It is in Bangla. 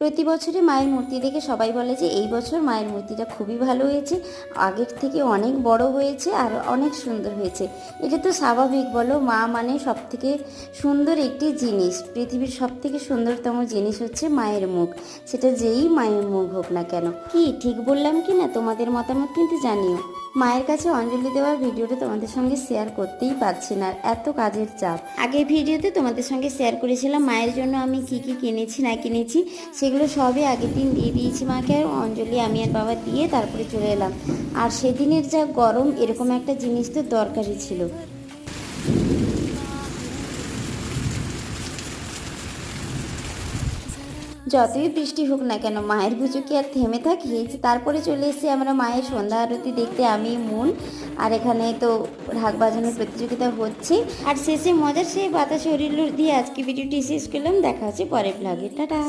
প্রতি বছরই মায়ের মূর্তি দেখে সবাই বলে যে এই বছর মায়ের মূর্তিটা খুবই ভালো হয়েছে, আগের থেকে অনেক বড় হয়েছে আর অনেক সুন্দর হয়েছে। এটা তো স্বাভাবিক বলো, মা মানে সব থেকে সুন্দর একটি জিনিস, পৃথিবীর সব থেকে সুন্দরতম জিনিস হচ্ছে মায়ের মুখ, সেটা যেই মায়ের মুখ হোক না কেন। কি ঠিক বললাম কি না, তোমাদের মতামত কিন্তু জানিও। মায়ের কাছে অঞ্জলি দেওয়ার ভিডিওটা তোমাদের সঙ্গে শেয়ার করতেই পারছি না, এত কাজের চাপ। আগের ভিডিওতে তোমাদের সঙ্গে শেয়ার করেছিলাম মায়ের জন্য আমি কি কি কিনেছি না কিনেছি, সেগুলো সবই আগের দিন দিয়ে দিয়েছি মাকে, আর অঞ্জলি আমি আর বাবা দিয়ে তারপরে চলে এলাম। আর সেদিনের যা গরম, এরকম একটা জিনিস তো দরকারই ছিল। যতই বৃষ্টি হোক না কেন, মায়ের পুজো কি আর থেমে থাকে? তারপরে চলে এসেছি আমরা মায়ের সন্ধ্যা আরতি দেখতে, আমি মন। আর এখানে তো ঢাক বাজানোর প্রতিযোগিতা হচ্ছে, আর শেষে মজার সেই বাতাস শরীর দিয়ে আজকে ভিডিওটি শেষ করলাম। দেখা হচ্ছে পরের ব্লগে, টাটা।